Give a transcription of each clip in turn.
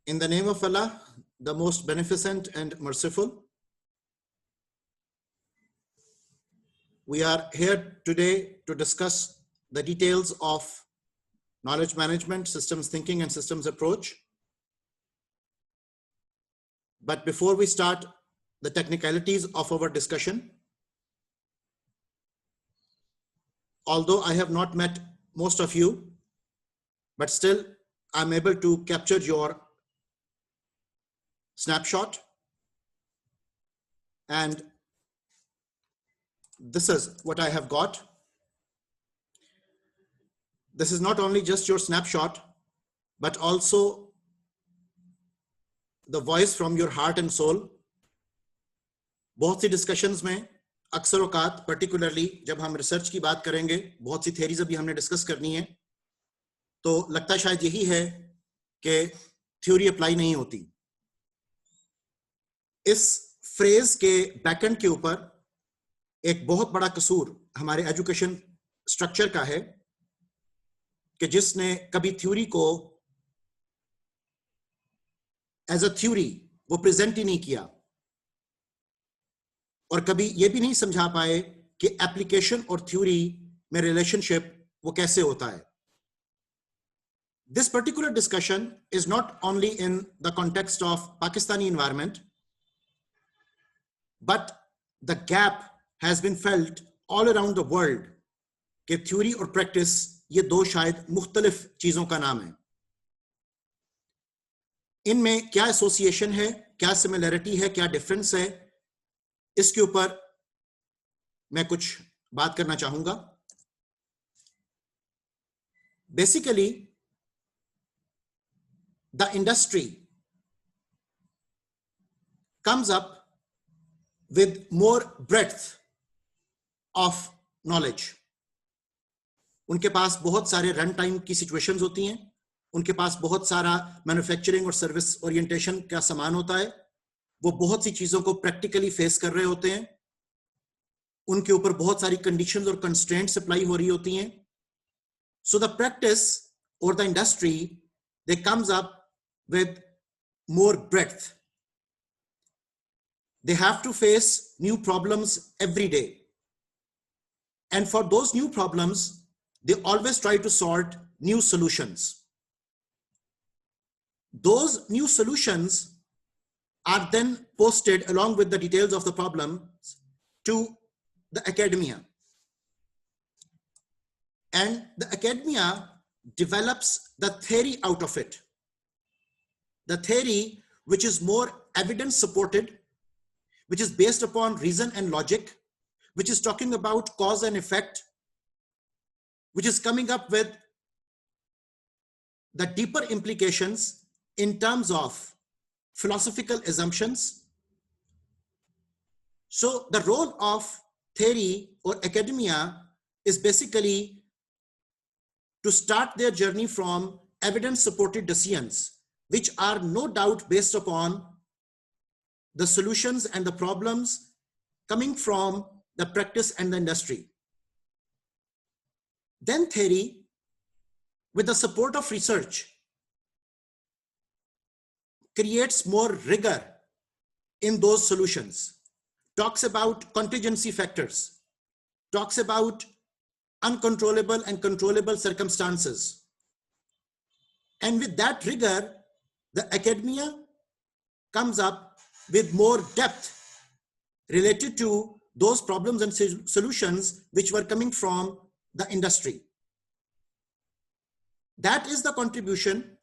In the name of Allah, the most beneficent and merciful, we are here today to discuss the details of knowledge management, systems thinking, and systems approach. But before we start the technicalities of our discussion, although I have not met most of you, but still I'm able to capture your snapshot. And this is what I have got. This is not only just your snapshot, but also the voice from your heart and soul. बहुत सी discussions में अक्सर औकात particularly जब हम research की बात करेंगे, बहुत सी theories अभी हमने discuss करनी है, तो लगता शायद यही है कि theory apply नहीं होती. इस phrase के backend के ऊपर एक बहुत बड़ा कसूर हमारे education structure का है कि जिसने कभी थ्योरी को एज अ थ्योरी वो प्रेजेंट ही नहीं किया और कभी ये भी नहीं समझा पाए कि एप्लीकेशन और थ्योरी में रिलेशनशिप वो कैसे होता है. This particular discussion is not only in the context of Pakistani environment, but the gap has been felt all around the world कि थ्योरी और प्रैक्टिस ये दो शायद मुख्तलिफ चीजों का नाम है. इनमें क्या एसोसिएशन है, क्या सिमिलरिटी है, क्या डिफरेंस है, इसके ऊपर मैं कुछ बात करना चाहूंगा. Basically the industry comes up with more breadth of knowledge. उनके पास बहुत सारे रन टाइम की सिचुएशंस होती हैं, उनके पास बहुत सारा मैन्युफैक्चरिंग और सर्विस ओरिएंटेशन का सामान होता है, वो बहुत सी चीजों को प्रैक्टिकली फेस कर रहे होते हैं, उनके ऊपर बहुत सारी कंडीशंस और कंस्ट्रेंट्स अप्लाई हो रही होती हैं. सो द प्रैक्टिस और the industry they comes up with more breadth. They have to face new problems every day, and for those new problems they always try to sort new solutions. Those new solutions are then posted along with the details of the problems to the academia. And the academia develops the theory out of it. The theory which is more evidence supported, which is based upon reason and logic, which is talking about cause and effect, which is coming up with the deeper implications in terms of philosophical assumptions. So the role of theory or academia is basically to start their journey from evidence-supported decisions, which are no doubt based upon the solutions and the problems coming from the practice and the industry. Then theory, with the support of research, creates more rigor in those solutions, talks about contingency factors, talks about uncontrollable and controllable circumstances. And with that rigor, the academia comes up with more depth related to those problems and solutions which were coming from the industry. That is the contribution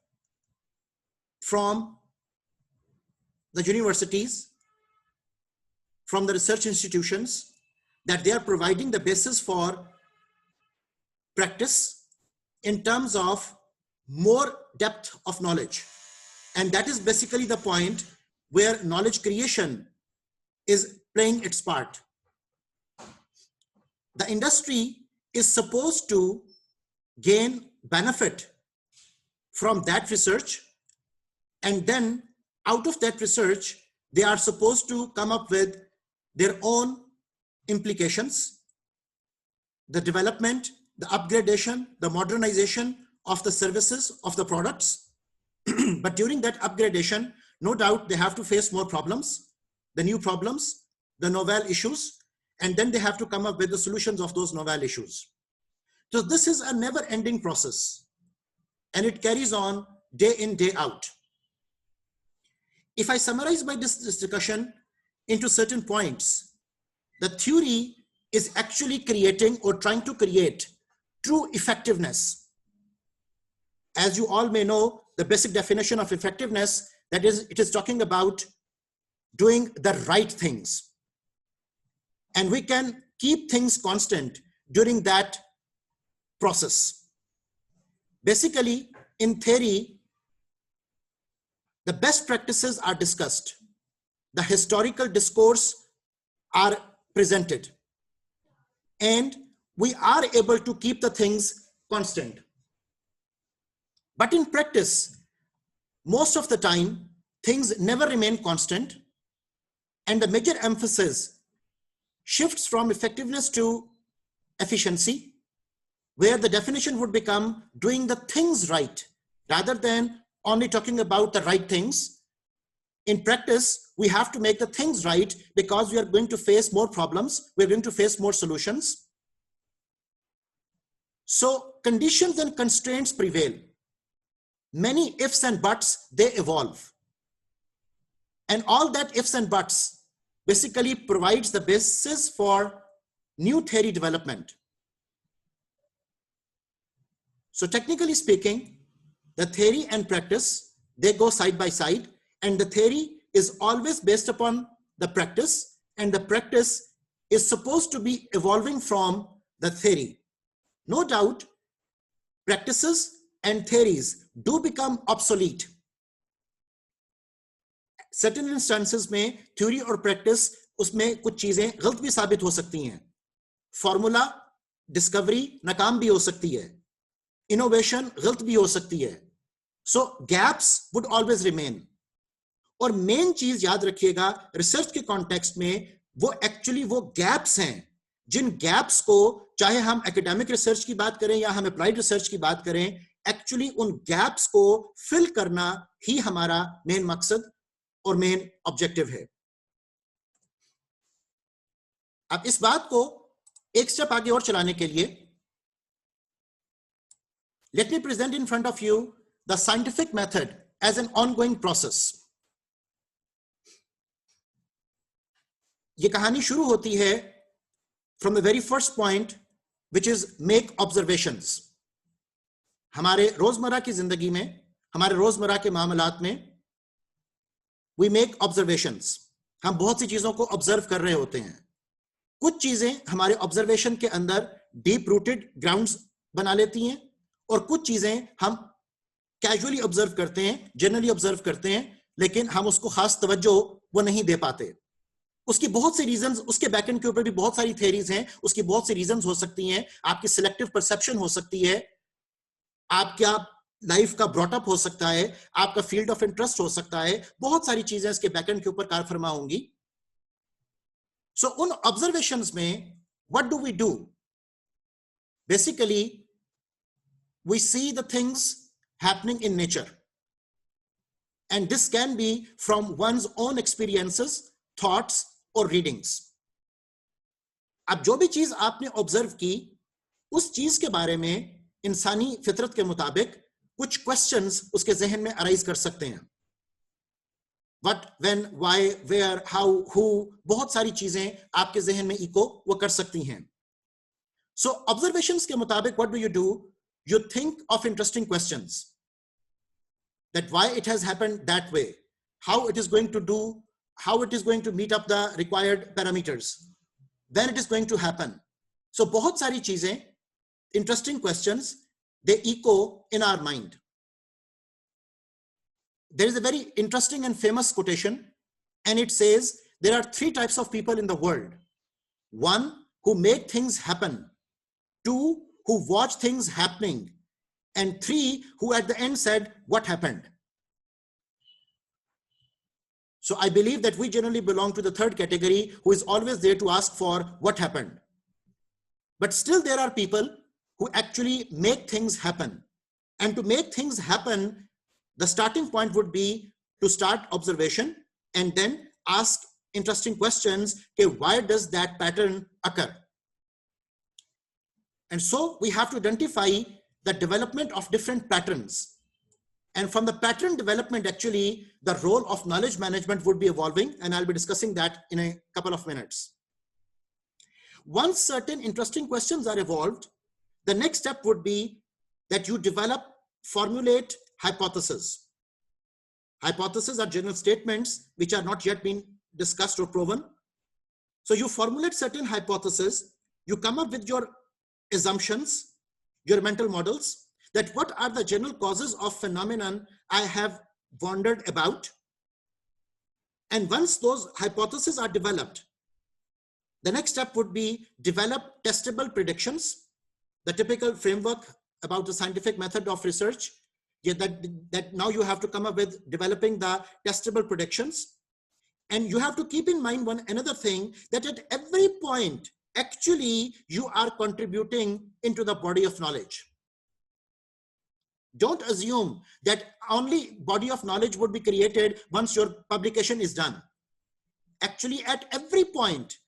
from the universities, from the research institutions, that they are providing the basis for practice in terms of more depth of knowledge. And that is basically the point where knowledge creation is playing its part. The industry is supposed to gain benefit from that research, and then out of that research, they are supposed to come up with their own implications, the development, the upgradation, the modernization of the services, of the products, But during that upgradation, no doubt they have to face more problems, the new problems, the novel issues, and then they have to come up with the solutions of those novel issues. So this is a never-ending process, and it carries on day in, day out. If I summarize my this discussion into certain points, the theory is actually creating or trying to create true effectiveness. As you all may know, the basic definition of effectiveness, that is, it is talking about doing the right things. And we can keep things constant during that process. Basically, in theory, the best practices are discussed. The historical discourse are presented. And we are able to keep the things constant. But in practice, most of the time, things never remain constant. And the major emphasis shifts from effectiveness to efficiency, where the definition would become doing the things right, rather than only talking about the right things. In practice, we have to make the things right because we are going to face more problems. We're going to face more solutions. So conditions and constraints prevail. Many ifs and buts, they evolve. And all that ifs and buts basically provides the basis for new theory development. So technically speaking, the theory and practice, they go side by side, and the theory is always based upon the practice, and the practice is supposed to be evolving from the theory. No doubt, practices and theories do become obsolete. Certain instances में theory और practice, उसमें कुछ चीजें गलत भी साबित हो सकती हैं. Formula, discovery नाकाम भी हो सकती है. Innovation गलत भी हो सकती है. So gaps would always remain. और मेन चीज याद रखिएगा, रिसर्च के कॉन्टेक्स्ट में वो एक्चुअली वो गैप्स हैं, जिन गैप्स को चाहे हम एकेडमिक रिसर्च की बात करें या हम अप्लाइड रिसर्च की बात करें, एक्चुअली उन गैप्स को फिल करना ही हमारा मेन मकसद और मेन ऑब्जेक्टिव है. अब इस बात को एक स्टेप आगे और चलाने के लिए let me present in front of you the scientific method as an ongoing process. ये कहानी शुरू होती है from the very first point, which is make observations. हमारे रोजमर्रा की जिंदगी में, हमारे रोजमर्रा के मामलात में वी मेक ऑब्जर्वेशंस. हम बहुत सी चीजों को ऑब्जर्व कर रहे होते हैं. कुछ चीजें हमारे ऑब्जर्वेशन के अंदर डीप रूटेड ग्राउंड्स बना लेती हैं, और कुछ चीजें हम कैजुअली ऑब्जर्व करते हैं, जनरली ऑब्जर्व करते हैं, लेकिन हम उसको खास तवज्जो वो नहीं दे पाते. उसकी बहुत सी रीजंस, उसके बैकएंड के ऊपर भी बहुत सारी थ्योरीज हैं, उसकी बहुत सी रीजंस हो सकती हैं. आपकी सिलेक्टिव परसेप्शन हो सकती है, आपका लाइफ का ब्रॉटअप हो सकता है, आपका फील्ड ऑफ इंटरेस्ट हो सकता है, बहुत सारी चीजें इसके बैकएंड के ऊपर कार फरमा होंगी. सो उन ऑब्जर्वेशंस में what do we do? Basically we see the things happening in nature, and this can be from one's own experiences, thoughts और रीडिंग्स. अब जो भी चीज आपने ऑब्जर्व की, उस चीज के बारे में इंसानी फितरत के मुताबिक कुछ क्वेश्चंस उसके जहन में अराइज कर सकते हैं. What, when, why, where, how, who, बहुत सारी चीजें आपके जहन में इको वो कर सकती हैं. सो ऑब्जर्वेशंस के मुताबिक what do you do? You think of interesting questions, that why it has happened that way, how it is going to do, how it is going to meet up the required parameters, then it is going to happen. So बहुत सारी चीजें, interesting questions, they echo in our mind. There is a very interesting and famous quotation, and it says there are 3 types of people in the world. 1, who make things happen. 2, who watch things happening. And 3, who at the end said, what happened? So I believe that we generally belong to the third category, who is always there to ask for what happened. But still there are people who actually make things happen. And to make things happen, the starting point would be to start observation and then ask interesting questions. Okay, why does that pattern occur? And so we have to identify the development of different patterns. And from the pattern development, actually, the role of knowledge management would be evolving, and I'll be discussing that in a couple of minutes. Once certain interesting questions are evolved, the next step would be that you formulate hypotheses. Hypotheses are general statements which are not yet been discussed or proven. So you formulate certain hypotheses, you come up with your assumptions, your mental models, that what are the general causes of phenomenon I have wondered about. And once those hypotheses are developed, the next step would be develop testable predictions, the typical framework about the scientific method of research. Yeah, that now you have to come up with developing the testable predictions. And you have to keep in mind another thing, that at every point, actually, you are contributing into the body of knowledge. Don't assume that only body of knowledge would be created once your publication is done. Actually, at every point,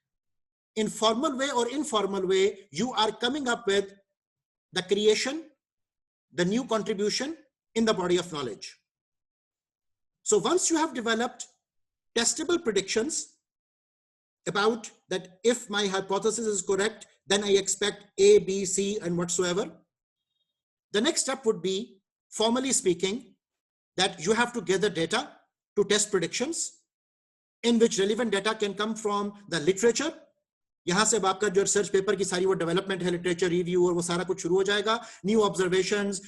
in formal way or informal way, you are coming up with the creation, the new contribution in the body of knowledge. So once you have developed testable predictions about that, if my hypothesis is correct, then I expect A, B, C, and whatsoever. The next step would be, formally speaking, that you have to gather data to test predictions, in which relevant data can come from the literature. यहाँ से अब आपका जो research paper की सारी वो development है, literature review और वो सारा कुछ शुरू हो जाएगा. New observations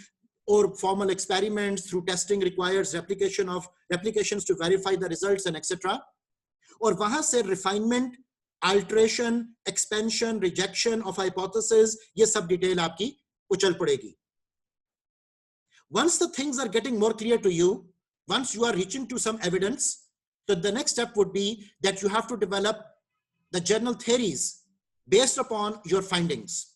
or formal experiments through testing requires replications to verify the results and etc. और वहां से refinement, alteration, expansion, rejection of hypothesis, ये सब डिटेल आपकी उछल पड़ेगी. Once the things are getting more clear to you, once you are reaching to some evidence, so the next step would be that you have to develop the general theories based upon your findings.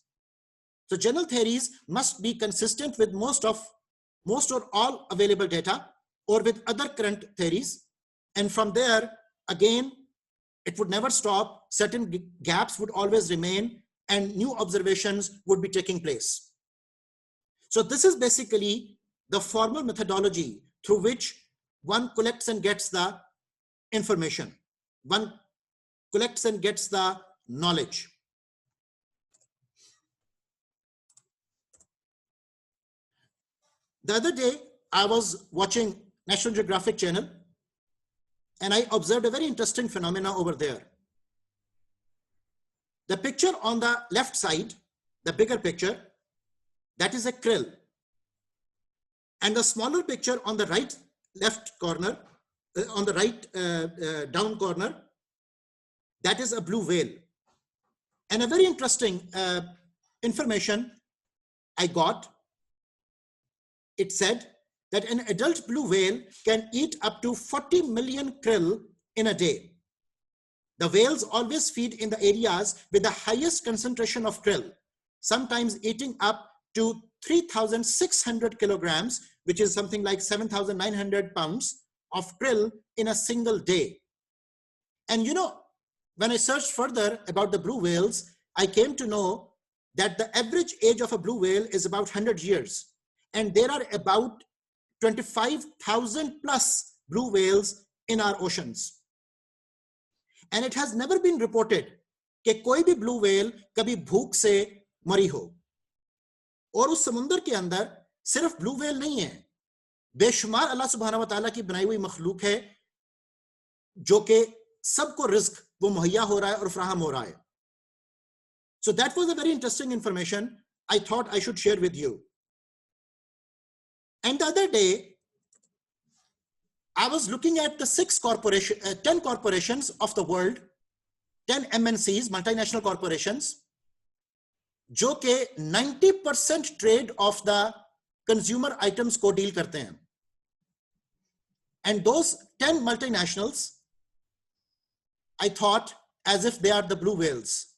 So general theories must be consistent with most or all available data or with other current theories. And from there, again, it would never stop. Certain gaps would always remain and new observations would be taking place. So this is basically the formal methodology through which one collects and gets the information. One collects and gets the knowledge. The other day, I was watching National Geographic channel and I observed a very interesting phenomena over there. The picture on the left side, the bigger picture, that is a krill. And the smaller picture on the right left corner, on the right down corner, that is a blue whale. And a very interesting information I got. It said that an adult blue whale can eat up to 40 million krill in a day. The whales always feed in the areas with the highest concentration of krill, sometimes eating up to 3,600 kilograms, which is something like 7,900 pounds of krill in a single day. And you know, when I searched further about the blue whales, I came to know that the average age of a blue whale is about 100 years. And there are about 25,000 plus blue whales in our oceans. And it has never been reported कि कोई भी blue whale कभी भूख से मरी हो. और उस समुंदर के अंदर सिर्फ blue whale नहीं है, बेशुमार अल्लाह सुब्हानहू व तआला की बनाई हुई मखलूक है जो कि सबको रिस्क वो मुहैया हो रहा है और फराहम हो रहा है. So that was a very interesting information I thought I should share with you. And the other day, I was looking at the 10 corporations of the world, 10 MNCs, multinational corporations, जो के 90% trade of the consumer items को deal करते हैं. And those 10 multinationals, I thought as if they are the blue whales.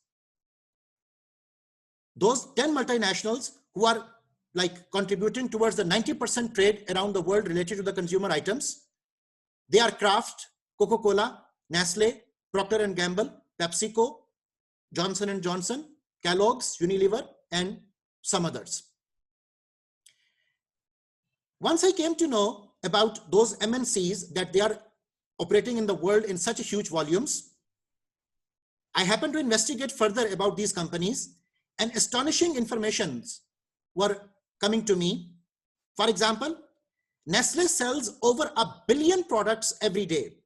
Those 10 multinationals who are like contributing towards the 90% trade around the world related to the consumer items. They are Kraft, Coca-Cola, Nestle, Procter & Gamble, PepsiCo, Johnson & Johnson, Kellogg's, Unilever, and some others. Once I came to know about those MNCs, that they are operating in the world in such huge volumes, I happened to investigate further about these companies, and astonishing informations were coming to me. For example, Nestle sells over 1 billion products every day.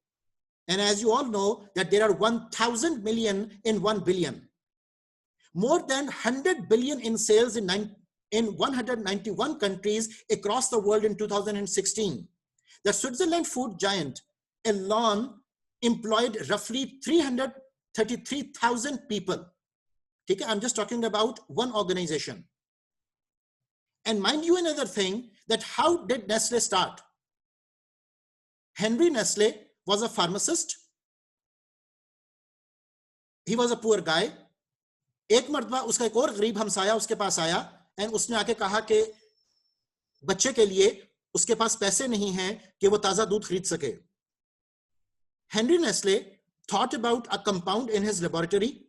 And as you all know, that there are 1,000 million in 1 billion. More than 100 billion in sales in 191 countries across the world in 2016. The Switzerland food giant alone employed roughly 333,000 people. Okay, I'm just talking about one organization. And mind you another thing, that how did Nestle start? Henry Nestle was a pharmacist. He was a poor guy. एक मर्तबा उसका एक और गरीब हमसाया उसके पास आया, and उसने आके कहा कि बच्चे के लिए उसके पास पैसे नहीं हैं कि वो ताजा दूध खरीद सके. Henry Nestle thought about a compound in his laboratory.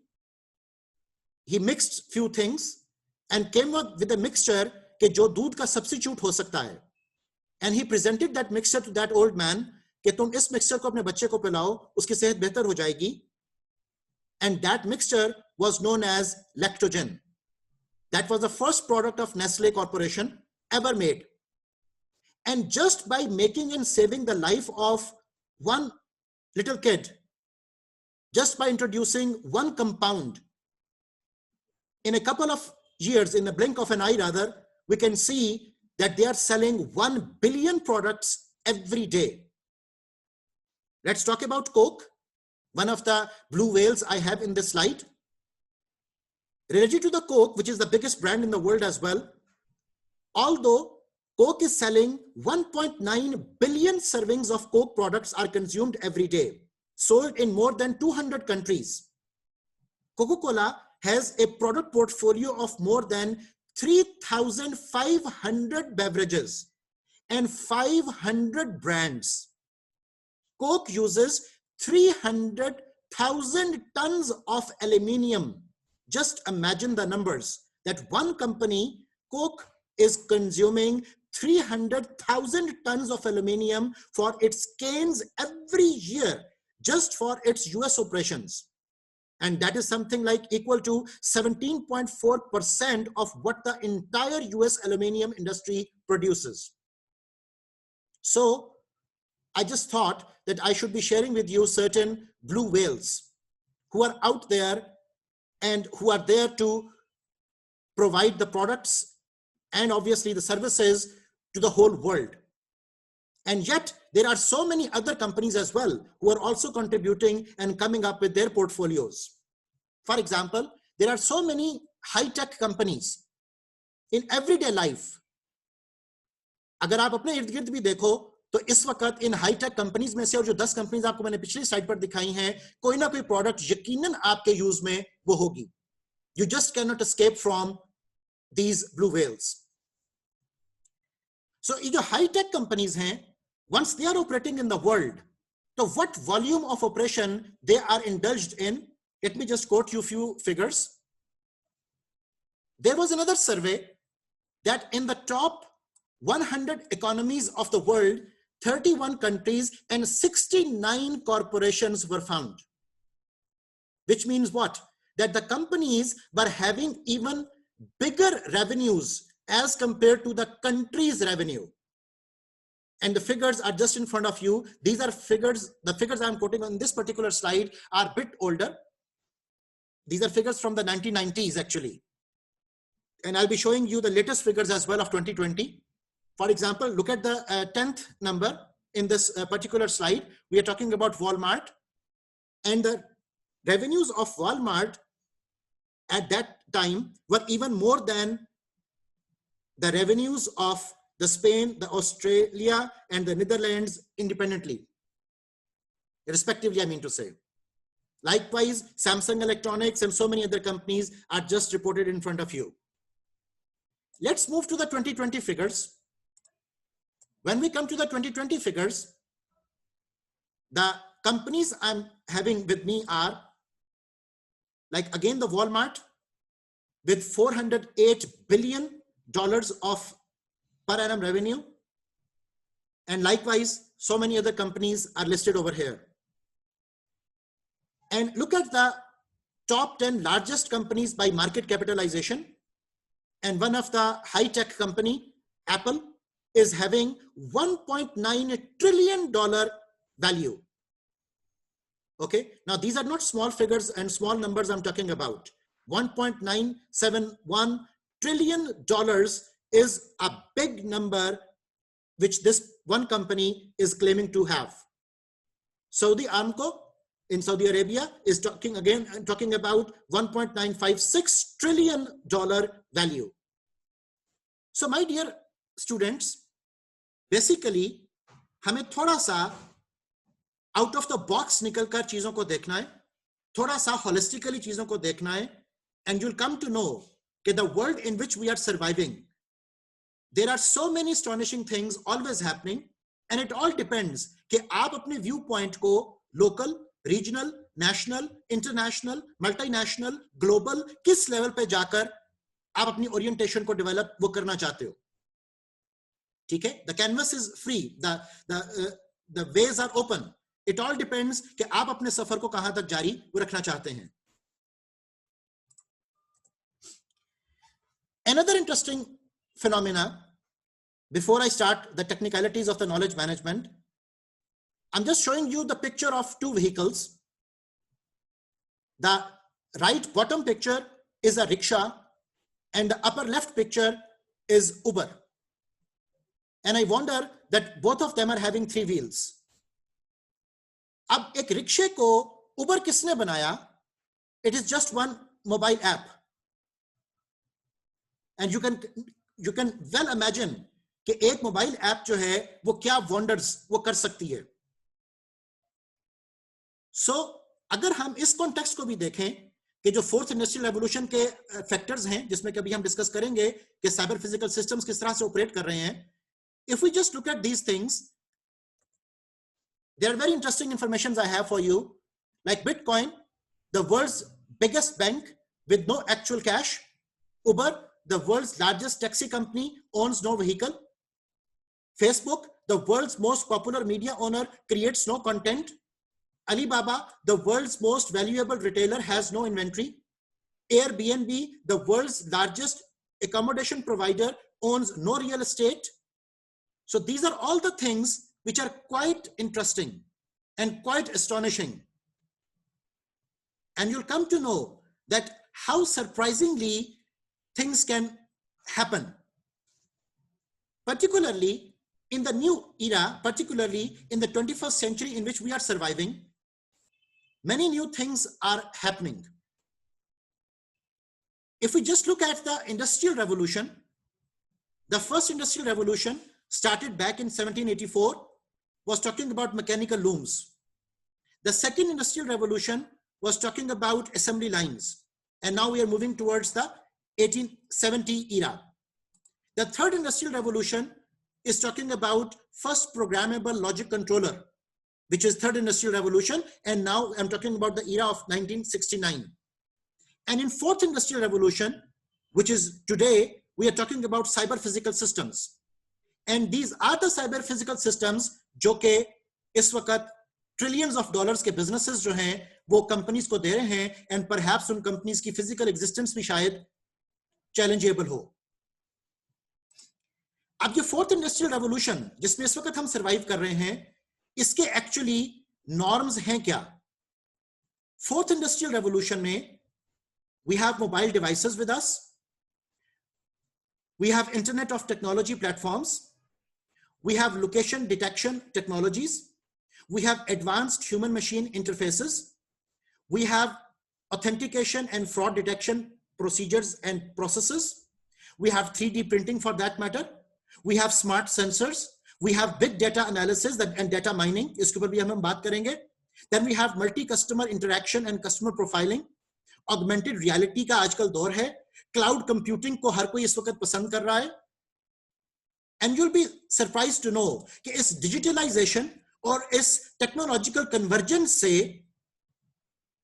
He mixed few things and came up with a mixture कि जो दूध का substitute हो सकता है. And he presented that mixture to that old man कि तुम इस mixture को अपने बच्चे को पिलाओ, उसकी सेहत बेहतर हो जाएगी. And that mixture was known as Lactogen. That was the first product of Nestle Corporation ever made. And just by making and saving the life of one little kid, just by introducing one compound, in a couple of years, in the blink of an eye rather, we can see that they are selling 1 billion products every day. Let's talk about Coke, one of the blue whales I have in this slide. Related to the Coke, which is the biggest brand in the world as well, although Coke is selling 1.9 billion servings of Coke products are consumed every day, sold in more than 200 countries. Coca-Cola has a product portfolio of more than 3,500 beverages and 500 brands. Coke uses 300,000 tons of aluminium. Just imagine the numbers, that one company, Coke, is consuming 300,000 tons of aluminium for its cans every year, just for its US operations. And that is something like equal to 17.4% of what the entire US aluminium industry produces. So I just thought that I should be sharing with you certain blue whales who are out there and who are there to provide the products and obviously the services to the whole world. And yet there are so many other companies as well who are also contributing and coming up with their portfolios. For example, there are so many high-tech companies in everyday life. अगर आप अपने इर्द गिर्द भी देखो तो इस वक्त इन हाईटेक कंपनीज में से, और जो 10 कंपनीज आपको मैंने पिछली स्लाइड पर दिखाई हैं, कोई ना कोई प्रोडक्ट यकीनन आपके यूज में वो होगी. You just cannot escape from these blue whales. So ये जो हाईटेक कंपनीज हैं, once they are operating in the world, so what volume of operation they are indulged in? Let me just quote you a few figures. There was another survey that in the top 100 economies of the world, 31 countries and 69 corporations were found. Which means what? That the companies were having even bigger revenues as compared to the country's revenue. And the figures are just in front of you. These are figures, the figures I'm quoting on this particular slide are a bit older. These are figures from the 1990s actually. And I'll be showing you the latest figures as well of 2020. For example, look at the 10th number in this particular slide. We are talking about Walmart, and the revenues of Walmart at that time were even more than the revenues of the Spain, the Australia, and the Netherlands independently, respectively, I mean to say. Likewise, Samsung Electronics and so many other companies are just reported in front of you. Let's move to the 2020 figures. When we come to the 2020 figures, the companies I'm having with me are, like, again, the Walmart with $408 billion of per annum revenue. And likewise, so many other companies are listed over here. And look at the top 10 largest companies by market capitalization. And one of the high-tech company, Apple, is having $1.9 trillion value. Okay, now these are not small figures and small numbers I'm talking about. $1.971 trillion is a big number which this one company is claiming to have. Saudi Aramco in Saudi Arabia is talking about $1.956 trillion value. So my dear students, basically हमें थोड़ा सा out of the box निकलकर चीजों को देखना है, थोड़ा सा holistically चीजों को देखना है, and you'll come to know that the world in which we are surviving, there are so many astonishing things always happening, and it all depends कि आप अपने viewpoint को local, regional, national, international, multinational, global किस level पे जाकर आप अपनी orientation को develop वो करना चाहते हो. ठीक है? The canvas is free, the ways are open. It all depends कि आप अपने सफर को कहां तक जारी वो रखना चाहते हैं. Another interesting phenomena, before I start the technicalities of the knowledge management, I'm just showing you the picture of two vehicles. The right bottom picture is a rickshaw and the upper left picture is Uber. And I wonder that both of them are having three wheels. अब एक रिक्शे को उबर किसने बनाया? It is just one mobile app. And you can well imagine कि एक mobile app जो है वो क्या वंडर्स वो कर सकती है. So अगर हम इस कॉन्टेक्स्ट को भी देखें कि जो फोर्थ इंडस्ट्रियल रेवोल्यूशन के फैक्टर्स हैं जिसमें कभी हम डिस्कस करेंगे कि साइबर फिजिकल सिस्टम्स किस तरह से ऑपरेट कर रहे हैं, if we just look at these things, there are very interesting informations I have for you, like Bitcoin, the world's biggest bank with no actual cash. Uber, the world's largest taxi company, owns no vehicle. Facebook, the world's most popular media owner, creates no content. Alibaba, the world's most valuable retailer, has no inventory. Airbnb, the world's largest accommodation provider, owns no real estate. So these are all the things which are quite interesting and quite astonishing. And you'll come to know that how surprisingly things can happen. Particularly in the new era, particularly in the 21st century in which we are surviving, many new things are happening. If we just look at the Industrial Revolution, the first Industrial Revolution started back in 1784, was talking about mechanical looms. The second Industrial Revolution was talking about assembly lines. And now we are moving towards the 1870 era. The third Industrial Revolution is talking about first programmable logic controller, which is third Industrial Revolution. And now I'm talking about the era of 1969. And in fourth Industrial Revolution, which is today, we are talking about cyber physical systems. And these are the cyber physical systems जो कि इस वक्त trillions of dollars के businesses जो हैं वो companies को दे रहे हैं, and perhaps उन companies की physical existence भी शायद challengeable हो. अब ये fourth industrial revolution जिसमें इस वक्त हम survive कर रहे हैं, इसके actually norms हैं क्या? Fourth industrial revolution में we have mobile devices with us, we have Internet of Technology platforms, we have location detection technologies, we have advanced human machine interfaces, we have authentication and fraud detection procedures and processes, we have 3D printing for that matter, we have smart sensors, we have big data analysis and data mining, इसके ऊपर भी हम बात करेंगे. Then we have multi-customer interaction and customer profiling. Augmented reality का आजकल दौर है, क्लाउड कंप्यूटिंग को हर कोई इस वक्त पसंद कर रहा है। And you'll be surprise to know कि इस डिजिटलाइजेशन और इस टेक्नोलॉजिकल कन्वर्जेंस से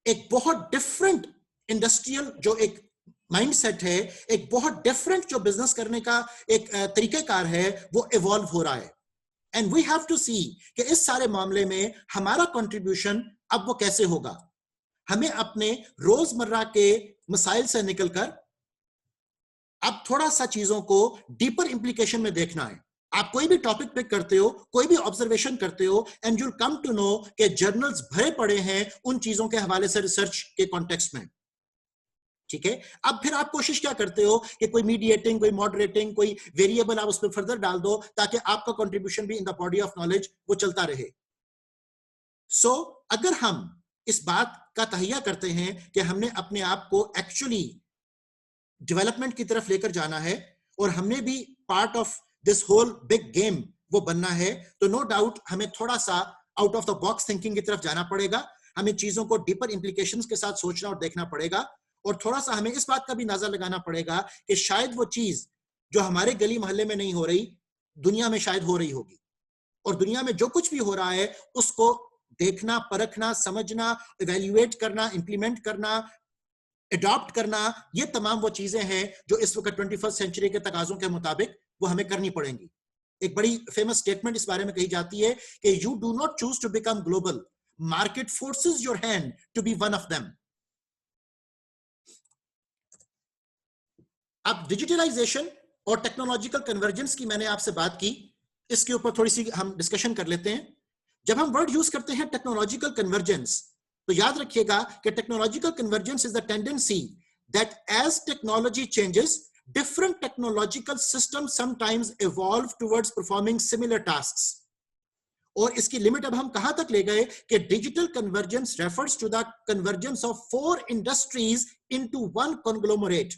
एक बहुत डिफरेंट इंडस्ट्रियल जो एक माइंडसेट है, एक बहुत डिफरेंट जो बिजनेस करने का एक तरीकेकार है, वो इवॉल्व हो रहा है। एंड वी हैव टू सी कि इस सारे मामले में हमारा कंट्रीब्यूशन अब वो कैसे होगा। हमें अपने रोजमर्रा के मसाइल से निकलकर अब थोड़ा सा चीजों को डीपर इंप्लीकेशन में देखना है। आप कोई भी टॉपिक पिक करते हो, कोई भी ऑब्जर्वेशन करते हो, and you will come to know कि जर्नल्स भरे पड़े हैं उन चीजों के हवाले से रिसर्च के कॉन्टेक्स्ट में। ठीक है, अब फिर आप कोशिश क्या करते हो कि कोई मीडिएटिंग, कोई मॉडरेटिंग, कोई वेरिएबल आप उस पर फर्दर डाल दो ताकि आपका कंट्रीब्यूशन भी in the body of knowledge वो चलता रहे। सो अगर हम इस बात का तहिया करते हैं कि हमने अपने आप को एक्चुअली डेवलपमेंट की तरफ लेकर जाना है और हमने भी part of this whole big game वो बनना है, तो नो डाउट हमें थोड़ा सा out of the box thinking की तरफ जाना पड़ेगा। हमें चीजों को डीपर इंप्लीकेशंस के साथ सोचना और देखना पड़ेगा, और थोड़ा सा हमें इस बात का भी अंदाजा लगाना पड़ेगा कि शायद वो चीज जो हमारे गली मोहल्ले में नहीं हो रही, दुनिया में शायद हो रही होगी। और दुनिया में जो कुछ भी हो रहा है उसको देखना, परखना, समझना, इवैल्यूएट करना, इंप्लीमेंट करना, अडॉप्ट करना, ये तमाम वो चीजें हैं जो इस वक्त 21st सेंचुरी के तकाजों के मुताबिक वो हमें करनी पड़ेंगी। एक बड़ी फेमस स्टेटमेंट इस बारे में कही जाती है कि you do not choose to become global, market forces your hand to be one of them. अब डिजिटलाइजेशन और टेक्नोलॉजिकल कन्वर्जेंस की मैंने आपसे बात की, इसके ऊपर थोड़ी सी हम डिस्कशन कर लेते हैं। जब हम वर्ड यूज करते हैं टेक्नोलॉजिकल कन्वर्जेंस, तो याद रखिएगा कि technological convergence is the tendency that as technology changes, different technological systems sometimes evolve towards performing similar tasks. और इसकी लिमिट अब हम कहां तक ले गए कि digital convergence refers to the convergence of 4 industries into one conglomerate.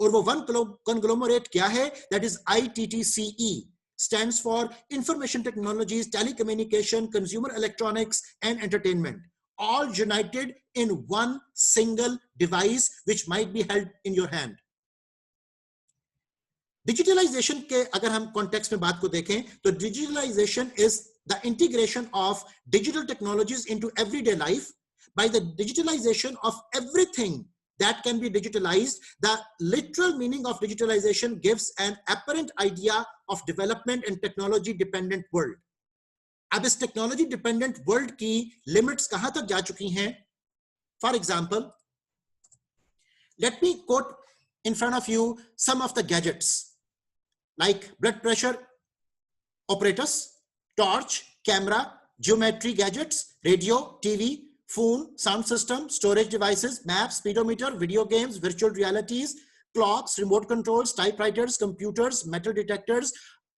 और वो वन कॉन्ग्लोमरेट क्या है? That is ITTCE, stands for Information Technologies, Telecommunication, Consumer Electronics and Entertainment, all united in one single device which might be held in your hand. Digitalization के अगर हम context में बात को देखें तो digitalization is the integration of digital technologies into everyday life. By the digitalization of everything that can be digitalized, the literal meaning of digitalization gives an apparent idea of development and technology dependent world. अब इस technology dependent world की limits कहां तक जा चुकी हैं? For example, let me quote in front of you some of the gadgets like blood pressure apparatus, torch, camera, geometry gadgets, radio, TV, phone, sound system, storage devices, maps, speedometer, video games, virtual realities, clocks, remote controls, typewriters, computers, metal detectors,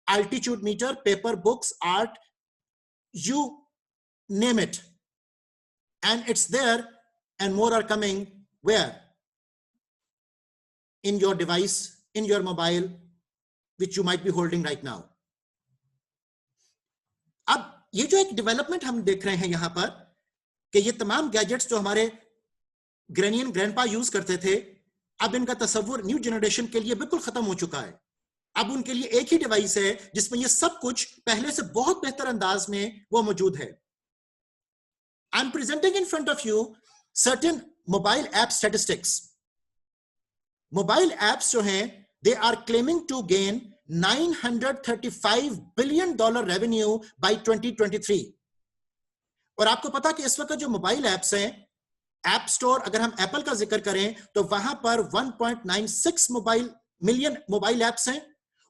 altitude meter, paper, books, art, you name it. And it's there, and more are coming. Where? In your device, in your mobile, which you might be holding right now. अब ये जो एक development हम देख रहे हैं यहां पर कि ये तमाम गैजेट्स जो हमारे ग्रैनी एंड ग्रैंडपा यूज करते थे, अब इनका तस्वुर न्यू जनरेशन के लिए बिल्कुल खत्म हो चुका है। अब उनके लिए एक ही डिवाइस है जिसमें ये सब कुछ पहले से बहुत बेहतर अंदाज में वो मौजूद है। I am presenting in front of you certain mobile app statistics. Mobile apps जो हैं, they are claiming to gain $935 billion revenue by 2023। और आपको पता कि इस वक्त जो मोबाइल एप्स हैं, ऐप स्टोर अगर हम एप्पल का जिक्र करें तो वहां पर 1.96 मिलियन मोबाइल एप्स हैं,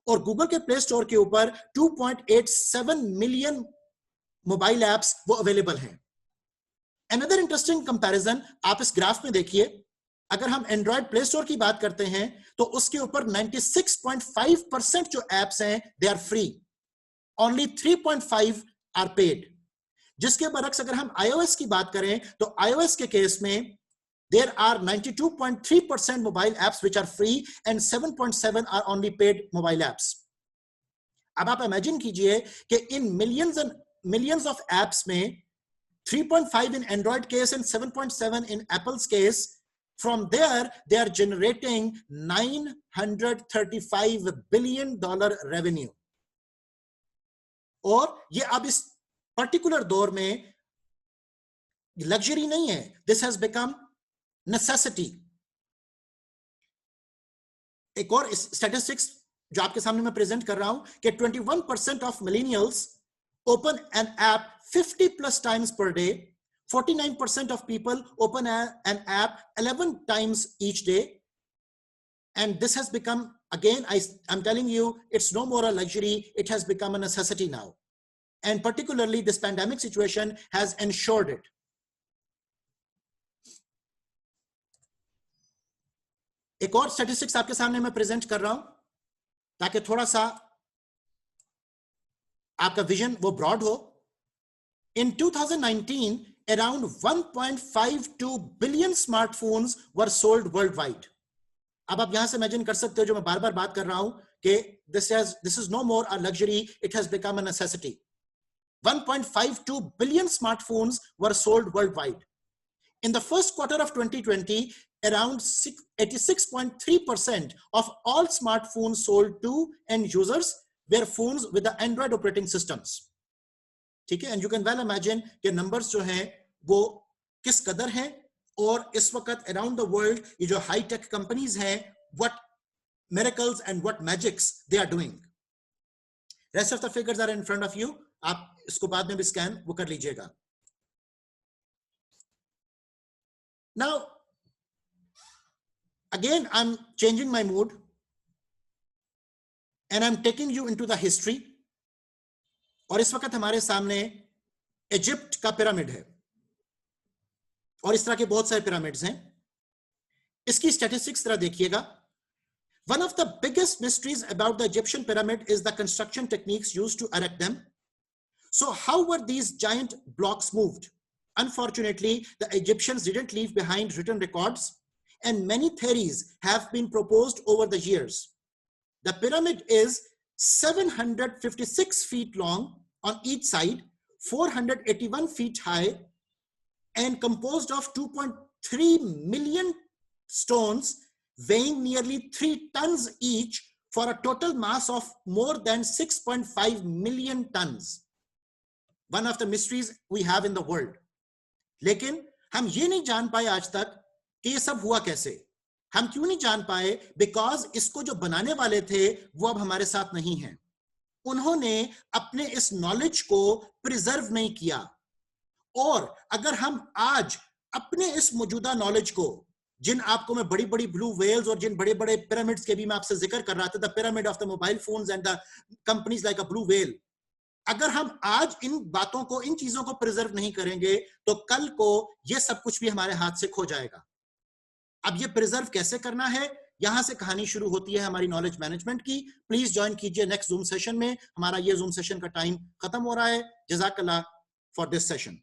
और गूगल के प्ले स्टोर के ऊपर 2.87 मिलियन मोबाइल एप्स वो अवेलेबल हैं। अनदर इंटरेस्टिंग कंपैरिजन आप इस ग्राफ में देखिए, अगर हम एंड्रॉइड प्ले स्टोर की बात करते हैं तो उसके ऊपर 96.5% जो एप्स हैं they are free, only 3.5 are paid. जिसके बरक्स अगर हम iOS की बात करें तो iOS के केस में there are 92.3% mobile apps which are free and 7.7 are only paid mobile apps. अब आप इमेजिन कीजिए कि इन millions and millions of apps में 3.5 in Android case and 7.7 in Apple's case, From there, they are generating $935 billion revenue. और ये अब इस पर्टिकुलर दौर में लग्जरी नहीं है, दिस हैज बिकम नेसेसिटी. एक और स्टैटिस्टिक्स जो आपके सामने मैं प्रेजेंट कर रहा हूं कि 21% of millennials open an app 50 plus times per day. 49% of people open an app 11 times each day. And this has become, again, I'm telling you, it's no more a luxury, it has become a necessity now. And particularly this pandemic situation has ensured it. एक और statistics आपके सामने मैं present कर रहा हूं ताकि थोड़ा सा आपका विजन वो ब्रॉड हो. In 2019, around 1.52 billion smartphones were sold worldwide. अब आप यहां से इमेजिन कर सकते हो जो मैं बार बार बात कर रहा हूं कि this is no more a luxury, it has become a necessity. 1.52 billion smartphones were sold worldwide. In the first quarter of 2020, around 86.3% of all smartphones sold to end users were phones with the Android operating systems. ठीक है, and you can well imagine कि numbers जो हैं वो किस कदर हैं. और इस वक्त around the world ये जो high tech companies हैं, what miracles and what magics they are doing. Rest of the figures are in front of you. आप इसको बाद में भी scan वो कर लीजिएगा. Now, again, I'm changing my mood and I'm taking you into the history. और इस वक्त हमारे सामने इजिप्ट का पिरामिड है और इस तरह के बहुत सारे पिरामिड्स हैं. इसकी स्टैटिस्टिक्स जरा देखिएगा. One of the biggest mysteries about the Egyptian pyramid is the construction techniques used to erect them. So how were these giant blocks moved? Unfortunately, the Egyptians didn't leave behind written records, and many theories have been proposed over the years. The pyramid is 756 feet long on each side, 481 feet high, and composed of 2.3 million stones weighing nearly 3 tons each for a total mass of more than 6.5 million tons. One of the mysteries we have in the world. लेकिन हम ये नहीं जान पाए आज तक कि ये सब हुआ कैसे. हम क्यों नहीं जान पाए? बिकॉज इसको जो बनाने वाले थे वो अब हमारे साथ नहीं हैं. उन्होंने अपने इस नॉलेज को प्रिजर्व नहीं किया. और अगर हम आज अपने इस मौजूदा नॉलेज को, जिन आपको मैं बड़ी बड़ी ब्लू वेल्स और जिन बड़े बड़े पिरामिड्स के भी मैं आपसे जिक्र कर रहा था, the pyramid of the mobile phones and the companies like a blue whale, अगर हम आज इन बातों को, इन चीजों को प्रिजर्व नहीं करेंगे तो कल को ये सब कुछ भी हमारे हाथ से खो जाएगा. अब ये प्रिजर्व कैसे करना है, यहां से कहानी शुरू होती है हमारी नॉलेज मैनेजमेंट की. प्लीज ज्वाइन कीजिए नेक्स्ट जूम सेशन में. हमारा ये जूम सेशन का टाइम खत्म हो रहा है. जज़ाकल्लाह फॉर दिस सेशन.